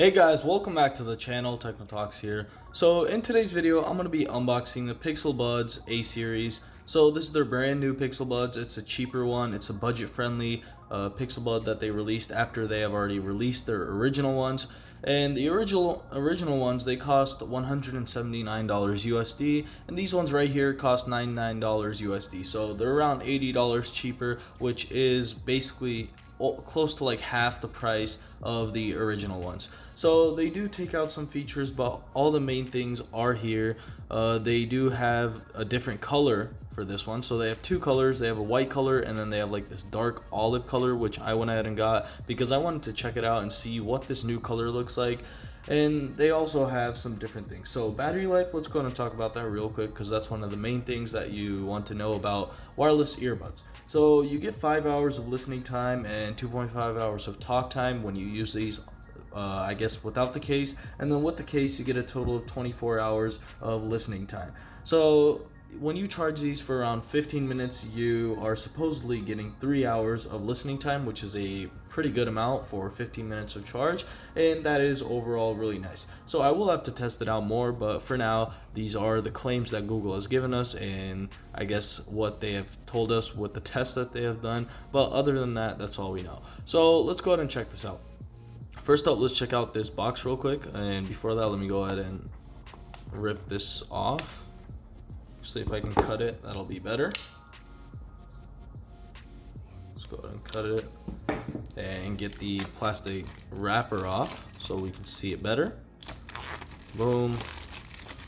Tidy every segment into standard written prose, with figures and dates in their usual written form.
Hey guys, welcome back to the channel. Techno Talks here. So in today's video, I'm going to be unboxing the Pixel Buds A series. So this is their brand new Pixel Buds. It's a cheaper one. It's a budget-friendly Pixel Bud that they released after they have already released their original ones. And the original ones, they cost $179 USD, and these ones right here cost $99 USD. So they're around $80 cheaper, which is basically close to like half the price of the original ones. So they do take out some features, but all the main things are here. They do have a different color for this one. So they have two colors. They have a white color, and then they have like this dark olive color, which I went ahead and got because I wanted to check it out and see what this new color looks like. And they also have some different things. So battery life, let's go ahead and talk about that real quick, because that's one of the main things that you want to know about wireless earbuds. So you get 5 hours of listening time and 2.5 hours of talk time when you use these, I guess without the case, and then with the case you get a total of 24 hours of listening time. So when you charge these for around 15 minutes, you are supposedly getting 3 hours of listening time, which is a pretty good amount for 15 minutes of charge, and that is overall really nice. So I will have to test it out more, but for now, these are the claims that Google has given us, and I guess what they have told us with the tests that they have done. But other than that, that's all we know. So let's go ahead and check this out. First up, let's check out this box real quick, and before that, let me go ahead and rip this off. See if I can cut it, that'll be better. Let's go ahead and cut it and get the plastic wrapper off so we can see it better. Boom,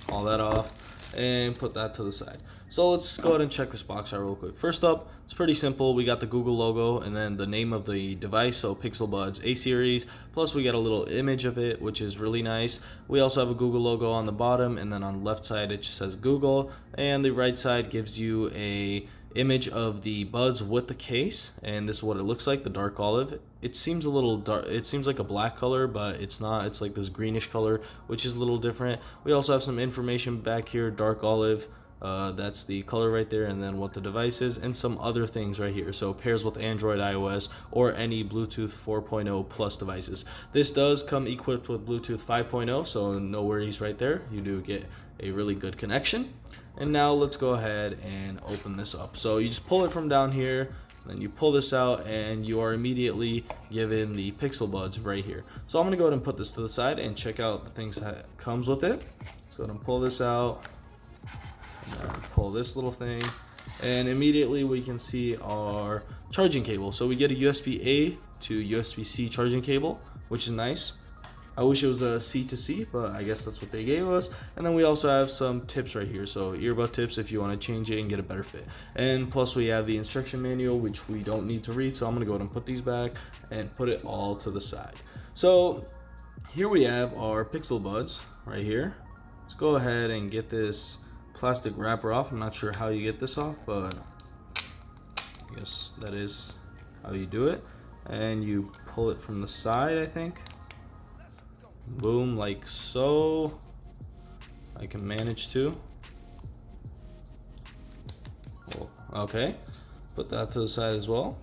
all that off, and put that to the side. So let's go ahead and check this box out real quick. First up, it's pretty simple. We got the Google logo and then the name of the device, so Pixel Buds A series. Plus we got a little image of it, which is really nice. We also have a Google logo on the bottom, and then on the left side it just says Google, and the right side gives you a image of the buds with the case, and this is what it looks like, the dark olive. It seems a little dark, it seems like a black color, but it's not. It's like this greenish color, which is a little different. We also have some information back here, dark olive. That's the color right there, and then what the device is, and some other things right here. So pairs with Android, iOS, or any Bluetooth 4.0 plus devices. This does come equipped with Bluetooth 5.0, so no worries right there. You do get a really good connection. And now let's go ahead and open this up. So you just pull it from down here, then you pull this out, and you are immediately given the Pixel Buds right here. So I'm gonna go ahead and put this to the side and check out the things that comes with it. So I'm gonna pull this out, and pull this little thing, and immediately we can see our charging cable. So we get a USB-A to USB-C charging cable, which is nice. I wish it was a C to C, but I guess that's what they gave us. And then we also have some tips right here, so earbud tips if you want to change it and get a better fit. And plus we have the instruction manual, which we don't need to read, so I'm gonna go ahead and put these back and put it all to the side. So here we have our Pixel Buds right here. Let's go ahead and get this plastic wrapper off. I'm not sure how you get this off, but I guess that is how you do it. And you pull it from the side, I think. Boom, like so. I can manage to. Okay, put that to the side as well.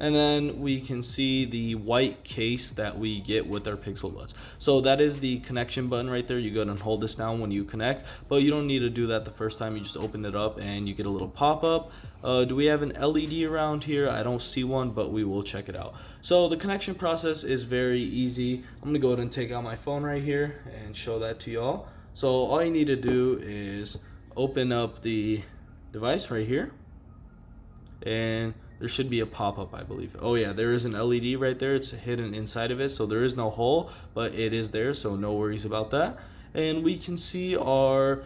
And then we can see the white case that we get with our Pixel Buds. So that is the connection button right there. You go ahead and hold this down when you connect, but you don't need to do that the first time. You just open it up and you get a little pop-up. Do we have an LED around here? I don't see one, but we will check it out. So the connection process is very easy. I'm gonna go ahead and take out my phone right here and show that to y'all. So all you need to do is open up the device right here, and there should be a pop-up, I believe. Oh yeah, there is an LED right there. It's hidden inside of it, so there is no hole, but it is there, so no worries about that. And we can see our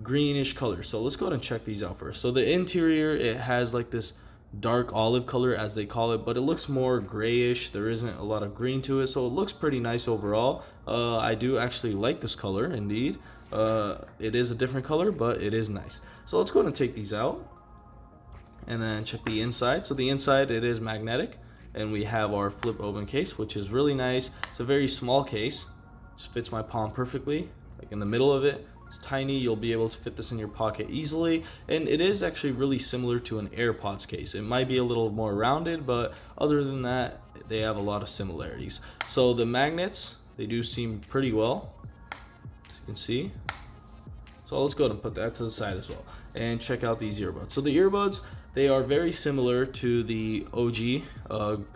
greenish color. So let's go ahead and check these out first. So the interior, it has like this dark olive color, as they call it, but it looks more grayish. There isn't a lot of green to it, so it looks pretty nice overall. I do actually like this color, indeed. It is a different color, but it is nice. So let's go ahead and take these out and then check the inside. So the inside, it is magnetic, and we have our flip open case, which is really nice. It's a very small case, just fits my palm perfectly, like in the middle of it. It's tiny. You'll be able to fit this in your pocket easily, and it is actually really similar to an AirPods case. It might be a little more rounded, but other than that, they have a lot of similarities. So the magnets, They do seem pretty well, as you can see. So let's go ahead and put that to the side as well and check out these earbuds. So the earbuds, they are very similar to the OG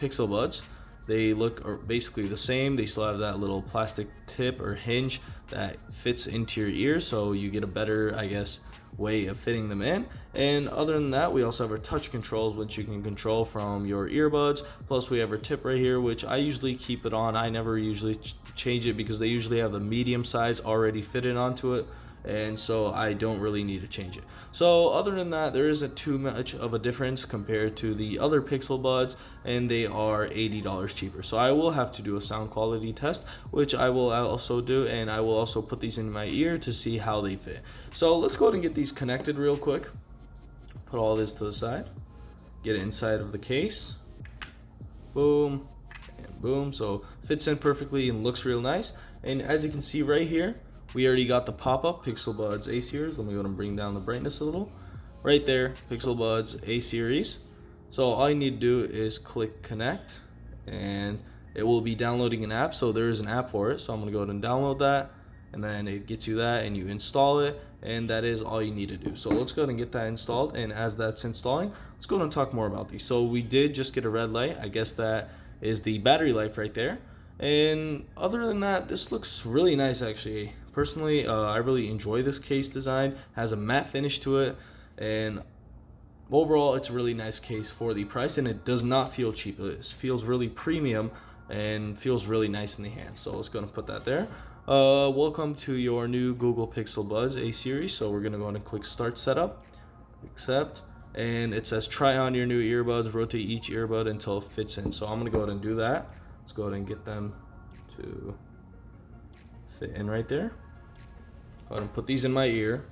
Pixel Buds. They look basically the same. They still have that little plastic tip or hinge that fits into your ear, so you get a better, I guess, way of fitting them in. And other than that, we also have our touch controls, which you can control from your earbuds. Plus we have our tip right here, which I usually keep it on. I never usually change it because they usually have the medium size already fitted onto it, and so I don't really need to change it. So other than that, there isn't too much of a difference compared to the other Pixel Buds, and they are $80 cheaper. So I will have to do a sound quality test, which I will also do, and I will also put these in my ear to see how they fit. So let's go ahead and get these connected real quick. Put all this to the side, get it inside of the case, boom and boom. So fits in perfectly and looks real nice. And as you can see right here, we already got the pop-up Pixel Buds A series. Let me go ahead and bring down the brightness a little. Right there, Pixel Buds A series. So all you need to do is click connect, and it will be downloading an app. So there is an app for it. So I'm gonna go ahead and download that, and then it gets you that, and you install it, and that is all you need to do. So let's go ahead and get that installed. And as that's installing, let's go ahead and talk more about these. So we did just get a red light. I guess that is the battery life right there. And other than that, this looks really nice actually. Personally, I really enjoy this case design. Has a matte finish to it, and overall it's a really nice case for the price, and it does not feel cheap. It feels really premium and feels really nice in the hand. So let's go and put that there. Welcome to your new Google Pixel Buds A series. So we're gonna go ahead and click start setup, accept, and it says try on your new earbuds, rotate each earbud until it fits in. So I'm gonna go ahead and do that. Let's go ahead and get them to fit in right there. Go ahead and put these in my ear.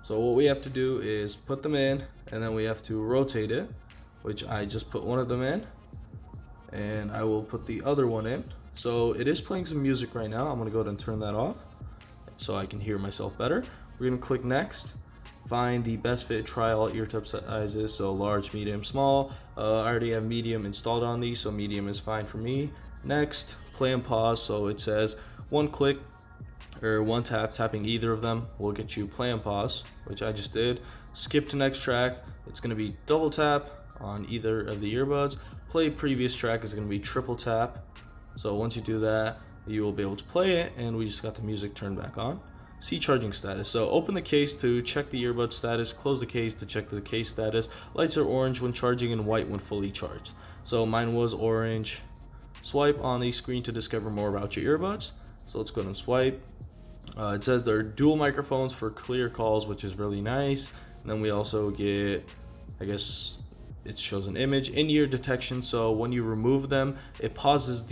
So what we have to do is put them in, and then we have to rotate it, which I just put one of them in, and I will put the other one in. So it is playing some music right now. I'm gonna go ahead and turn that off so I can hear myself better. We're gonna click next, find the best fit, try all ear tip sizes, so large, medium, small. I already have medium installed on these, so medium is fine for me. Next, play and pause. So it says one click or one tap, tapping either of them will get you play and pause, which I just did. Skip to next track, it's gonna be double tap on either of the earbuds. Play previous track is gonna be triple tap. So once you do that, you will be able to play it, and we just got the music turned back on. See charging status. So open the case to check the earbud status, close the case to check the case status. Lights are orange when charging and white when fully charged. So mine was orange. Swipe on the screen to discover more about your earbuds. So let's go ahead and swipe. It says there are dual microphones for clear calls, which is really nice. And then we also get, I guess it shows an image, in-ear detection. So when you remove them, it pauses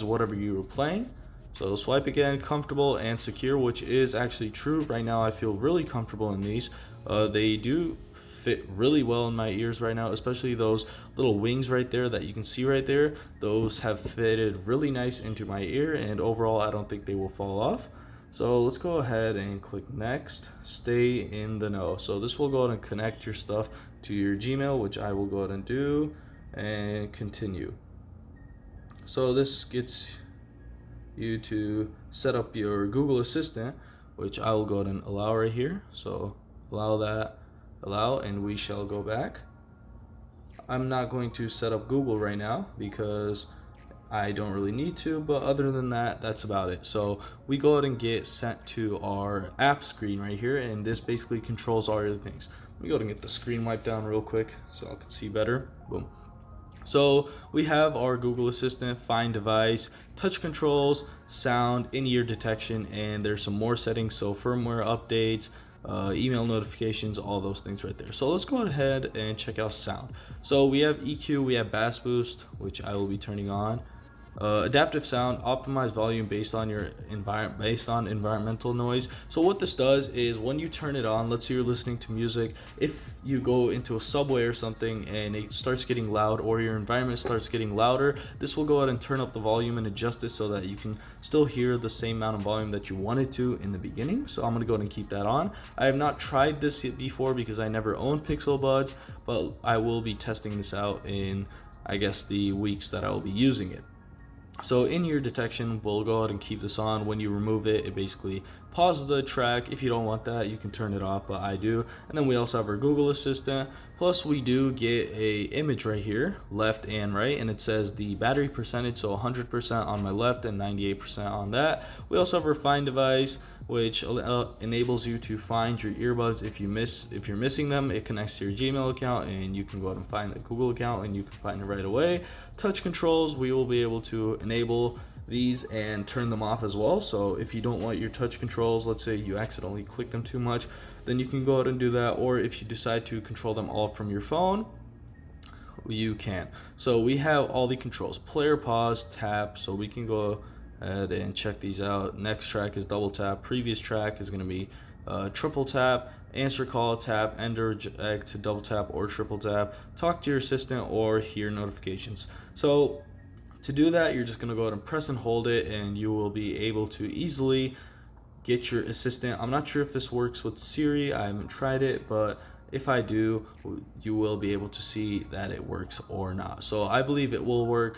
whatever you were playing. So swipe again, comfortable and secure, which is actually true. Right now I feel really comfortable in these. They do fit really well in my ears right now, especially those little wings right there that you can see right there. Those have fitted really nice into my ear, and overall I don't think they will fall off. So let's go ahead and click next, stay in the know. So this will go ahead and connect your stuff to your Gmail, which I will go ahead and do, and continue. So this gets you to set up your Google Assistant, which I will go ahead and allow right here. So allow that, allow, and we shall go back. I'm not going to set up Google right now because I don't really need to, but other than that, that's about it. So we go ahead and get sent to our app screen right here, and this basically controls all your things. Let me go ahead and get the screen wiped down real quick so I can see better. Boom. So we have our Google Assistant, find device, touch controls, sound, in-ear detection, and there's some more settings. So firmware updates, email notifications, all those things right there. So let's go ahead and check out sound. So we have EQ, we have bass boost, which I will be turning on. Adaptive sound, optimize volume based on your environmental noise. So what this does is when you turn it on, let's say you're listening to music, if you go into a subway or something and it starts getting loud, or your environment starts getting louder, this will go ahead and turn up the volume and adjust it so that you can still hear the same amount of volume that you wanted to in the beginning. So I'm gonna go ahead and keep that on. I have not tried this yet before because I never owned Pixel Buds, but I will be testing this out in, I guess, the weeks that I will be using it. So in ear detection, we'll go ahead and keep this on. When you remove it, it basically pauses the track. If you don't want that, you can turn it off, but I do. And then we also have our Google Assistant. Plus we do get a image right here, left and right, and it says the battery percentage, so 100% on my left and 98% on that. We also have our Find device, which enables you to find your earbuds if you're missing them. It connects to your Gmail account, and you can go ahead and find the Google account, and you can find it right away. Touch controls, we will be able to enable these and turn them off as well. So if you don't want your touch controls, let's say you accidentally click them too much, then you can go ahead and do that. Or if you decide to control them all from your phone, you can. So we have all the controls: player, pause, tap. So we can go ahead and check these out. Next track is double tap. Previous track is going to be triple tap. Answer call, tap. Enter to double tap or triple tap. Talk to your assistant or hear notifications. So to do that, you're just going to go ahead and press and hold it, and you will be able to easily get your assistant. I'm not sure if this works with Siri. I haven't tried it, but if I do, you will be able to see that it works or not. So I believe it will work,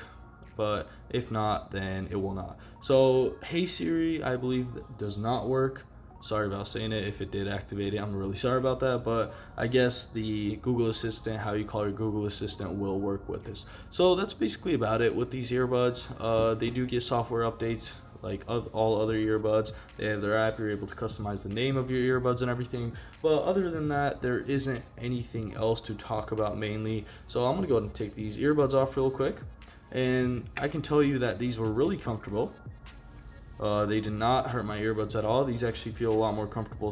but if not, then it will not. So Hey Siri, I believe, does not work. Sorry about saying it. If it did activate it, I'm really sorry about that, but I guess the Google Assistant, how you call your Google Assistant, will work with this. So that's basically about it with these earbuds. They do get software updates like all other earbuds. They have their app. You're able to customize the name of your earbuds and everything, but other than that, there isn't anything else to talk about mainly. So I'm gonna go ahead and take these earbuds off real quick, and I can tell you that these were really comfortable. They did not hurt my earbuds at all. These actually feel a lot more comfortable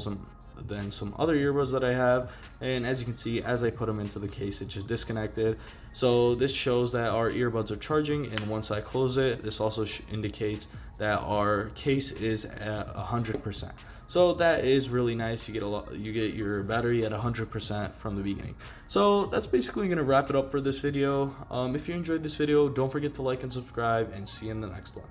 than some other earbuds that I have. And as you can see, as I put them into the case, it just disconnected. So this shows that our earbuds are charging, and once I close it, this also indicates that our case is at 100%. So that is really nice. You get your battery at 100% from the beginning. So that's basically gonna wrap it up for this video. If you enjoyed this video, don't forget to like and subscribe, and see you in the next one.